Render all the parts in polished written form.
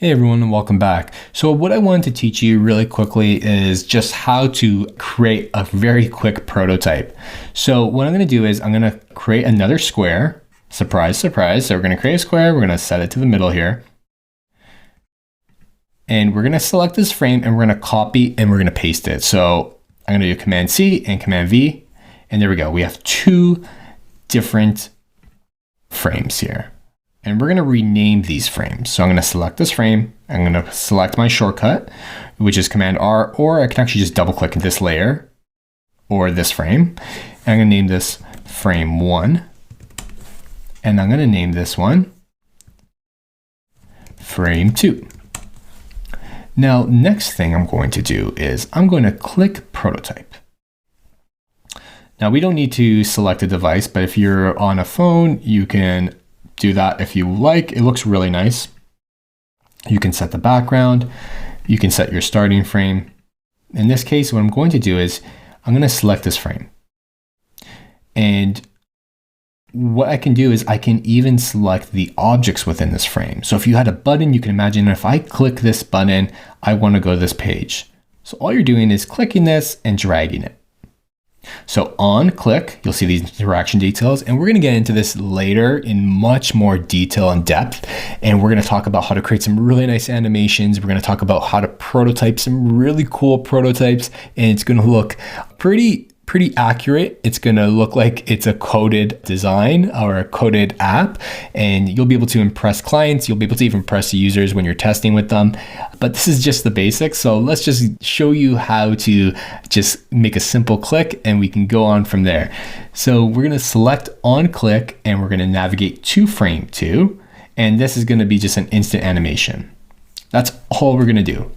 Hey everyone, and welcome back. So what I wanted to teach you really quickly is just how to create a very quick prototype. So what I'm going to do is I'm going to create another square. Surprise, surprise. So we're going to create a square. We're going to set it to the middle here. And we're going to select this frame and we're going to copy and we're going to paste it. So I'm going to do Command C and Command V. And there we go. We have two different frames here. And we're going to rename these frames. So I'm going to select this frame. I'm going to select my shortcut, which is Command R, or I can actually just double click this layer or this frame. And I'm going to name this frame 1. And I'm going to name this one frame 2. Now, next thing I'm going to do is I'm going to click prototype. Now, we don't need to select a device, but if you're on a phone, you can do that if you like. It looks really nice. You can set the background. You can set your starting frame. In this case, what I'm going to do is I'm going to select this frame. And what I can do is I can even select the objects within this frame. So if you had a button, you can imagine if I click this button, I want to go to this page. So all you're doing is clicking this and dragging it. So on click, you'll see these interaction details, and we're going to get into this later in much more detail and depth. And we're going to talk about how to create some really nice animations. We're going to talk about how to prototype some really cool prototypes, and it's going to look pretty accurate. It's going to look like it's a coded design or a coded app, and you'll be able to impress clients. You'll be able to even impress users when you're testing with them. But this is just the basics. So let's just show you how to just make a simple click and we can go on from there. So we're going to select on click and we're going to navigate to frame 2. And this is going to be just an instant animation. That's all we're going to do.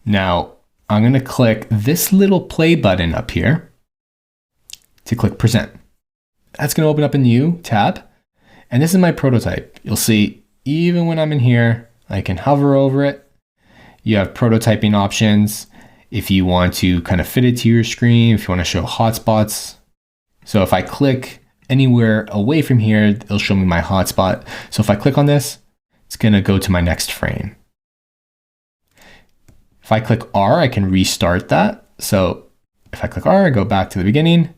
Now, I'm going to click this little play button up here to click present. That's going to open up a new tab. And this is my prototype. You'll see even when I'm in here, I can hover over it. You have prototyping options. If you want to kind of fit it to your screen, if you want to show hotspots. So if I click anywhere away from here, it'll show me my hotspot. So if I click on this, it's going to go to my next frame. If I click R, I can restart that. So if I click R, I go back to the beginning.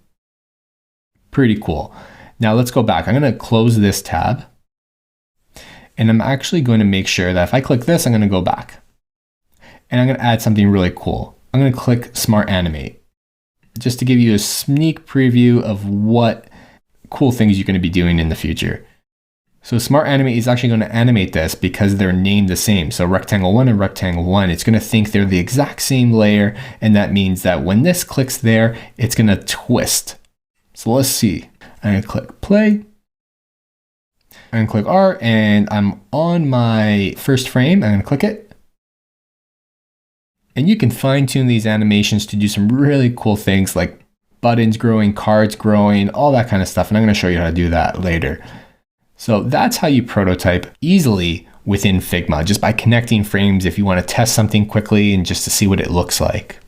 Pretty cool. Now let's go back. I'm going to close this tab. And I'm actually going to make sure that if I click this, I'm going to go back. And I'm going to add something really cool. I'm going to click Smart Animate, just to give you a sneak preview of what cool things you're going to be doing in the future. So Smart Animate is actually going to animate this because they're named the same. So Rectangle 1 and Rectangle 1, it's going to think they're the exact same layer. And that means that when this clicks there, it's going to twist. So let's see. I'm going to click play. I'm going to click R and I'm on my first frame. I'm going to click it. And you can fine tune these animations to do some really cool things like buttons growing, cards growing, all that kind of stuff. And I'm going to show you how to do that later. So that's how you prototype easily within Figma, just by connecting frames if you want to test something quickly and just to see what it looks like.